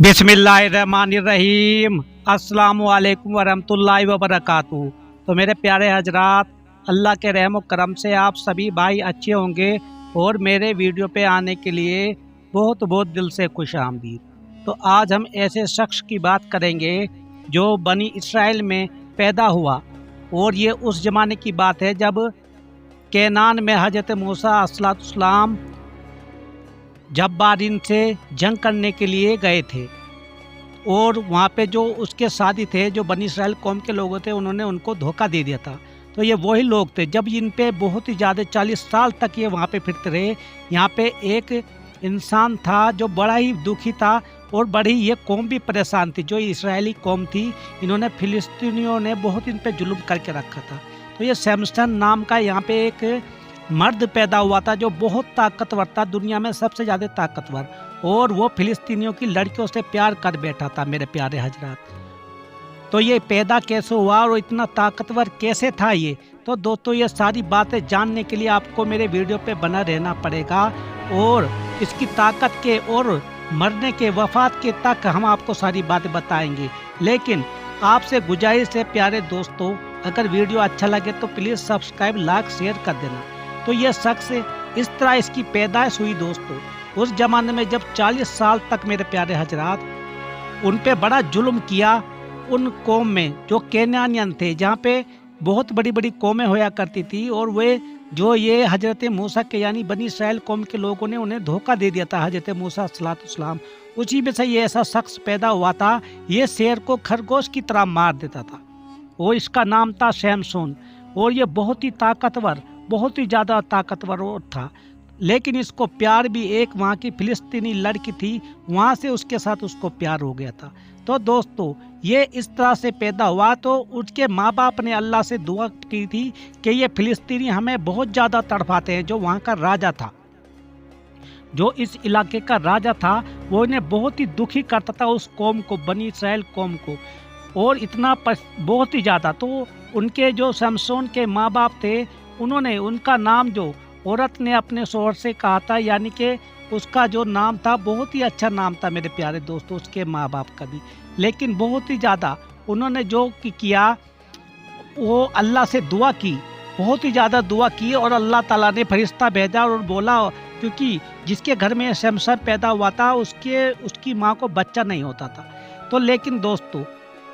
बिस्मिल्लाहिर्रहमानिर्रहीम। अस्सलामु अलैकुम वरहमतुल्लाहि वबरकातुहू। तो मेरे प्यारे हजरात, अल्लाह के रहम और करम से आप सभी भाई अच्छे होंगे और मेरे वीडियो पे आने के लिए बहुत बहुत दिल से खुश आमदीद। तो आज हम ऐसे शख्स की बात करेंगे जो बनी इसराइल में पैदा हुआ और ये उस ज़माने की बात है जब केनान में हज़रत मूसा अलैहिस्सलाम जब्बारीन से जंग करने के लिए गए थे और वहाँ पे जो उसके साथी थे, जो बनी इसराइल कौम के लोग थे, उन्होंने उनको धोखा दे दिया था। तो ये वही लोग थे जब इन पे बहुत ही ज़्यादा 40 साल तक ये वहाँ पे फिरते रहे। यहाँ पे एक इंसान था जो बड़ा ही दुखी था और बड़ी ये कौम भी परेशान थी, जो इसराइली कौम थी। इन्होंने फिलिस्तीनियों ने बहुत इन पे जुल्म करके रखा था। तो ये सैमसन नाम का यहाँ पे एक मर्द पैदा हुआ था जो बहुत ताकतवर था, दुनिया में सबसे ज़्यादा ताकतवर, और वो फिलिस्तीनियों की लड़कियों से प्यार कर बैठा था। मेरे प्यारे हजरात, तो ये पैदा कैसे हुआ और इतना ताकतवर कैसे था ये, तो दोस्तों ये सारी बातें जानने के लिए आपको मेरे वीडियो पे बना रहना पड़ेगा और इसकी ताकत के और मरने के वफात के तक हम आपको सारी बातें बताएंगे। लेकिन आपसे गुजारिश है प्यारे दोस्तों, अगर वीडियो अच्छा लगे तो प्लीज़ सब्सक्राइब, लाइक, शेयर कर देना। तो ये शख्स इस तरह इसकी पैदाइश हुई दोस्तों उस ज़माने में जब 40 साल तक, मेरे प्यारे हजरात, उन पे बड़ा जुल्म किया। उन कौम में जो केनानियन थे, जहाँ पे बहुत बड़ी बड़ी कौमें होया करती थी, और वे जो ये हजरत मूसा के यानी बनी इसराइल कौम के लोगों ने उन्हें धोखा दे दिया था, हजरत मूसा अलैहिस्सलाम। उसी में से ये ऐसा शख्स पैदा हुआ था, ये शेर को खरगोश की तरह मार देता था और इसका नाम था सैमसन। और ये बहुत ही ताकतवर, बहुत ही ज़्यादा ताकतवर था। लेकिन इसको प्यार भी एक वहाँ की फिलिस्तीनी लड़की थी, वहाँ से उसके साथ उसको प्यार हो गया था। तो दोस्तों ये इस तरह से पैदा हुआ। तो उसके माँ बाप ने अल्लाह से दुआ की थी कि ये फिलिस्तीनी हमें बहुत ज़्यादा तड़पाते हैं। जो वहाँ का राजा था, जो इस इलाके का राजा था, वो इन्हें बहुत ही दुखी करता था, उस कौम को, बनी इसराइल कौम को, और इतना बहुत ही ज़्यादा। तो उनके जो सैमसन के माँ बाप थे, उन्होंने उनका नाम, जो औरत ने अपने शौहर से कहा था, यानी कि उसका जो नाम था बहुत ही अच्छा नाम था मेरे प्यारे दोस्तों, उसके माँ बाप का भी। लेकिन बहुत ही ज़्यादा उन्होंने जो किया, वो अल्लाह से दुआ की, बहुत ही ज़्यादा दुआ की, और अल्लाह ताला ने फरिश्ता भेजा और बोला, क्योंकि जिसके घर में सैमसन पैदा हुआ था उसकी माँ को बच्चा नहीं होता था। तो लेकिन दोस्तों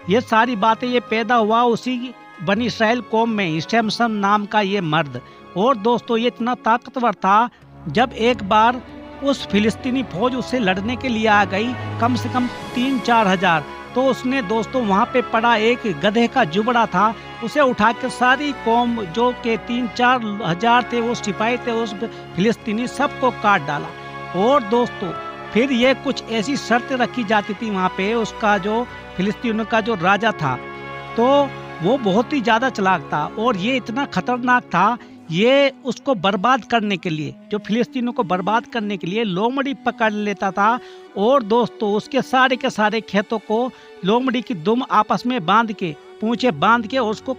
ये सारी बातें, ये पैदा हुआ उसी बनी इसराइल कौम में, सैमसन नाम का ये मर्द। और दोस्तों ये इतना ताकतवर था, जब एक बार उस फिलिस्तीनी फौज उससे लड़ने के लिए आ गई, कम से कम 3-4 हजार, तो उसने दोस्तों वहाँ पे पड़ा एक गधे का जुबड़ा था, उसे उठा के सारी कौम, जो के 3-4 हजार थे, वो सिपाही थे उस फिलिस्तीनी, सबको काट डाला। और दोस्तों फिर ये कुछ ऐसी शर्त रखी जाती थी वहाँ पे, उसका जो फिलिस्तीनियों का जो राजा था, तो वो बहुत ही ज़्यादा चालाक था और ये इतना खतरनाक था। ये उसको बर्बाद करने के लिए, जो फिलिस्तीनियों को बर्बाद करने के लिए लोमड़ी पकड़ लेता था, और दोस्तों उसके सारे के सारे खेतों को लोमड़ी की दुम आपस में बांध के, पूंछे बांध के, उसको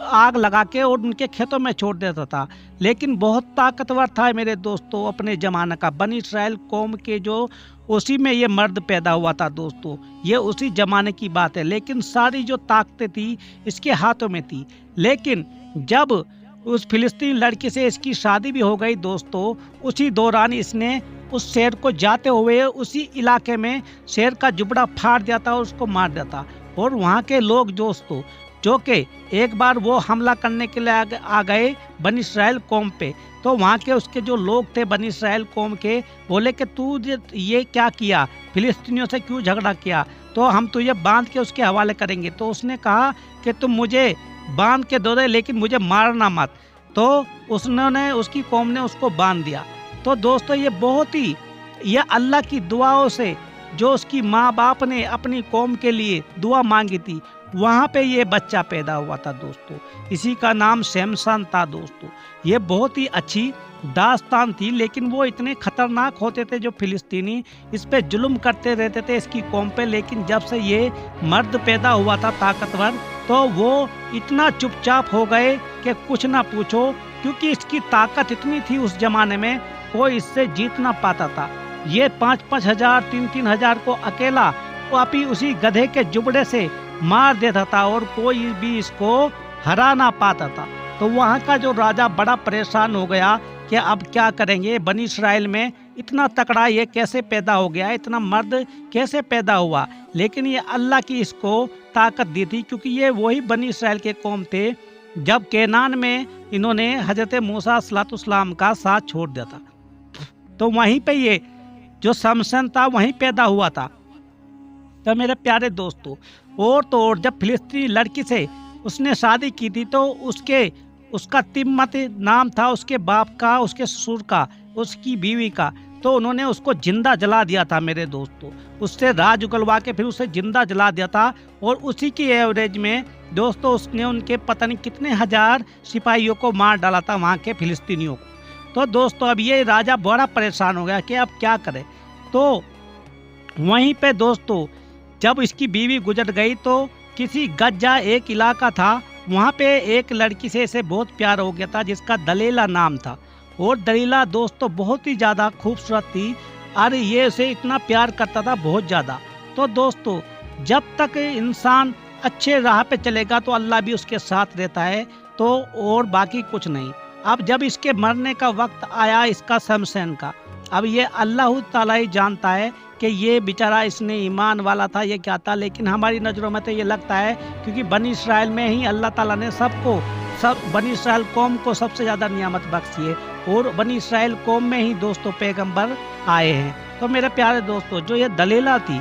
आग लगा के और उनके खेतों में छोड़ देता था। लेकिन बहुत ताकतवर था मेरे दोस्तों अपने ज़माने का, बनी इसराइल कौम के जो, उसी में ये मर्द पैदा हुआ था दोस्तों, ये उसी ज़माने की बात है। लेकिन सारी जो ताकतें थी इसके हाथों में थी। लेकिन जब उस फिलिस्तीनी लड़की से इसकी शादी भी हो गई दोस्तों, उसी दौरान इसने उस शेर को जाते हुए उसी इलाके में शेर का जुबड़ा फाड़ दिया था और उसको मार दिया था। और वहाँ के लोग दोस्तों, जो कि एक बार वो हमला करने के लिए आ गए बनी इसराइल कौम पे, तो वहाँ के उसके जो लोग थे बनी इसराइल कौम के, बोले कि तू ये क्या किया, फिलिस्तीनियों से क्यों झगड़ा किया, तो हम तुझे बांध के उसके हवाले करेंगे। तो उसने कहा कि तुम मुझे बांध के दो दे, लेकिन मुझे मारना मत। तो उसकी कौम ने उसको बांध दिया। तो दोस्तों ये बहुत ही, यह अल्लाह की दुआओं से, जो उसकी माँ बाप ने अपनी कौम के लिए दुआ मांगी थी, वहाँ पे ये बच्चा पैदा हुआ था दोस्तों। इसी का नाम सैमसन था दोस्तों। ये बहुत ही अच्छी दास्तान थी, लेकिन वो इतने खतरनाक होते थे जो फिलिस्तीनी, इस पे जुल्म करते रहते थे इसकी कौम पे। लेकिन जब से ये मर्द पैदा हुआ था ताकतवर, तो वो इतना चुपचाप हो गए कि कुछ ना पूछो, क्योंकि इसकी ताकत इतनी थी उस जमाने में, कोई इससे जीत ना पाता था। ये 5-5 हजार 3-3 हजार को अकेला वापी उसी गधे के जुबड़े से मार देता था और कोई भी इसको हरा ना पाता था। तो वहाँ का जो राजा बड़ा परेशान हो गया कि अब क्या करेंगे, बनी इस्राइल में इतना तकड़ा ये कैसे पैदा हो गया, इतना मर्द कैसे पैदा हुआ। लेकिन ये अल्लाह की इसको ताकत दी थी, क्योंकि ये वही बनी इस्राइल के कौम थे जब केनान में इन्होंने हजरत मूसा अलैहिस्सलाम का साथ छोड़ दिया था। तो वहीं पे ये जो शमसन था वहीं पैदा हुआ था। तो मेरे प्यारे दोस्तों, और तो और जब फिलिस्तीनी लड़की से उसने शादी की थी तो उसका तिम्मत नाम था उसके बाप का, उसके ससुर का, उसकी बीवी का। तो उन्होंने उसको जिंदा जला दिया था मेरे दोस्तों, उससे राज उगलवा के फिर उसे जिंदा जला दिया था। और उसी की एवरेज में दोस्तों उसने उनके पता नहीं कितने हजार सिपाहियों को मार डाला था, वहाँ के फिलिस्तीनियों को। तो दोस्तों अब ये राजा बड़ा परेशान हो गया कि अब क्या करे। तो वहीं पे दोस्तों जब इसकी बीवी गुजर गई तो किसी गज्जा एक इलाका था, वहाँ पे एक लड़की से इसे बहुत प्यार हो गया था जिसका दलीला नाम था। और दलीला दोस्तों बहुत ही ज़्यादा खूबसूरत थी, अरे ये उसे इतना प्यार करता था बहुत ज़्यादा। तो दोस्तों जब तक इंसान अच्छे राह पे चलेगा तो अल्लाह भी उसके साथ रहता है, तो और बाकी कुछ नहीं। अब जब इसके मरने का वक्त आया इसका शमशैन का, अब ये अल्लाह ताला ही जानता है कि ये बेचारा इसने ईमान वाला था ये क्या था। लेकिन हमारी नज़रों में तो ये लगता है क्योंकि बनी इस्राइल में ही अल्लाह ताला ने सब बनी इस्राइल कौम को सबसे ज़्यादा नियामत बख्शी है, और बनी इस्राइल कौम में ही दोस्तों पैगंबर आए हैं। तो मेरे प्यारे दोस्तों जो ये दलीला थी,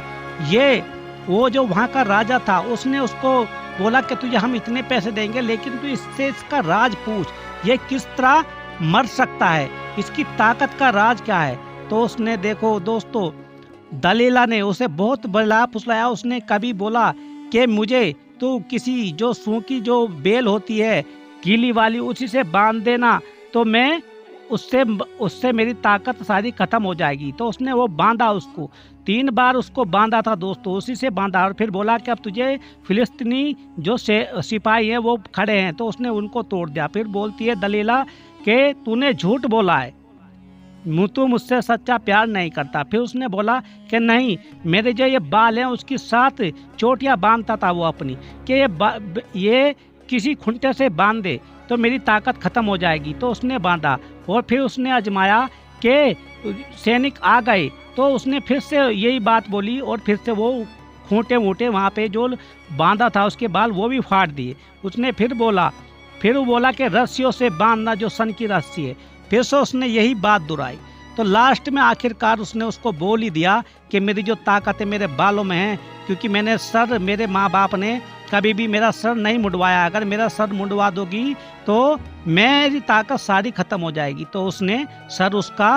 ये वो जो वहाँ का राजा था उसने उसको बोला कि तुझे हम इतने पैसे देंगे लेकिन तू इससे इसका राज पूछ, ये किस तरह मर सकता है, इसकी ताकत का राज क्या है। तो उसने देखो दोस्तों दलीला ने उसे बहुत बड़ा फुसलाया। उसने कभी बोला कि मुझे तू किसी जो सूखी जो बेल होती है गीली वाली उसी से बांध देना, तो मैं उससे मेरी ताकत सारी खत्म हो जाएगी। तो उसने वो बांधा, उसको 3 बार उसको बांधा था दोस्तों, उसी से बांधा। और फिर बोला कि अब तुझे फिलिस्तीनी जो सिपाही हैं वो खड़े हैं, तो उसने उनको तोड़ दिया। फिर बोलती है दलीला कि तूने झूठ बोला है, तू मुझसे सच्चा प्यार नहीं करता। फिर उसने बोला कि नहीं, मेरे जो ये बाल हैं उसकी 7 चोटियाँ बांधता था वो अपनी, कि ये किसी खुंटे से बांध दे तो मेरी ताकत खत्म हो जाएगी। तो उसने बांधा और फिर उसने आजमाया कि सैनिक आ गए, तो उसने फिर से यही बात बोली और फिर से वो खूंटे वूटे वहाँ पे जो बांधा था उसके बाल वो भी फाड़ दिए। उसने फिर वो बोला कि रस्सियों से बांधना जो सन की रस्सी है, फिर से उसने यही बात दोहराई। तो लास्ट में आखिरकार उसने उसको बोल ही दिया कि मेरी जो ताकत है मेरे बालों में है, क्योंकि मेरे माँ बाप ने कभी भी मेरा सर नहीं मुंडवाया, अगर मेरा सर मुंडवा दोगी तो मेरी ताकत सारी खत्म हो जाएगी। तो उसने सर उसका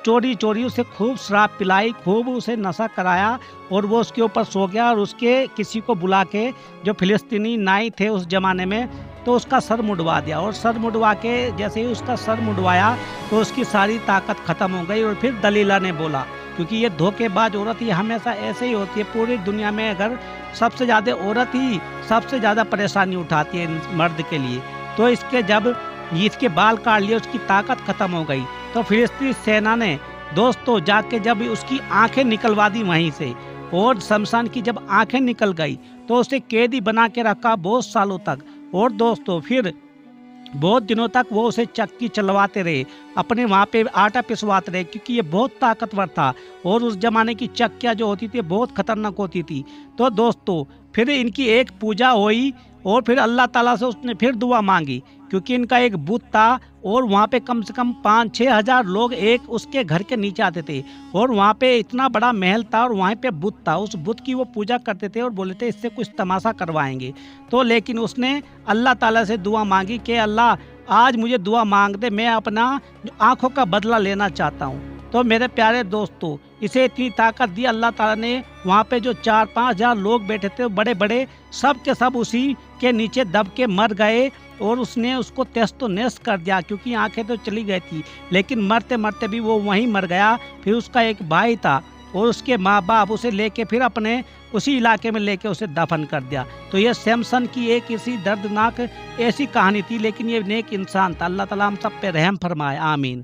चोरी उसे खूब शराब पिलाई, खूब उसे नशा कराया और वो उसके ऊपर सो गया। और उसके किसी को बुला के जो फिलिस्तीनी नाई थे उस ज़माने में, तो उसका सर मुंडवा दिया। और सर मुंडवा के जैसे ही उसका सर मुंडवाया तो उसकी सारी ताकत खत्म हो गई। और फिर दलीला ने बोला, क्योंकि ये धोखेबाज औरत ये हमेशा ऐसे ही होती है, पूरी दुनिया में अगर सबसे ज़्यादा औरत ही सबसे ज़्यादा परेशानी उठाती है मर्द के लिए। तो इसके बाल काट लिए, उसकी ताकत खत्म हो गई। तो फिलिस्तीनी सेना ने दोस्तों जाके जब उसकी आंखें निकलवा दी वहीं से, और शमशान की जब आंखें निकल गई तो उसे कैदी बना के रखा बहुत सालों तक। और दोस्तों फिर बहुत दिनों तक वो उसे चक्की चलवाते रहे, अपने वहाँ पे आटा पिसवाते रहे, क्योंकि ये बहुत ताकतवर था और उस जमाने की चक्कियाँ जो होती थी बहुत खतरनाक होती थी। तो दोस्तों फिर इनकी एक पूजा हुई और फिर अल्लाह ताला से उसने फिर दुआ मांगी, क्योंकि इनका एक बुत था और वहाँ पे कम से कम 5-6 हज़ार लोग एक उसके घर के नीचे आते थे। और वहाँ पे इतना बड़ा महल था और वहाँ पे बुत था, उस बुत की वो पूजा करते थे और बोले थे इससे कुछ तमाशा करवाएंगे। तो लेकिन उसने अल्लाह ताला से दुआ मांगी कि अल्लाह आज मुझे दुआ मांग दे, मैं अपना आँखों का बदला लेना चाहता हूँ। तो मेरे प्यारे दोस्तों इसे इतनी ताकत दी अल्लाह ताला ने। वहाँ पे जो 4-5 हज़ार लोग बैठे थे बड़े बड़े, सब के सब उसी के नीचे दब के मर गए। और उसने उसको तेस्तो नेस्त कर दिया, क्योंकि आंखें तो चली गई थी, लेकिन मरते मरते भी वो वहीं मर गया। फिर उसका एक भाई था और उसके माँ बाप उसे लेके फिर अपने उसी इलाके में लेके उसे दफन कर दिया। तो ये सैमसन की एक इसी दर्दनाक ऐसी कहानी थी, लेकिन ये नेक इंसान था। अल्लाह ताला हम सब पे रहम फरमाए, आमीन।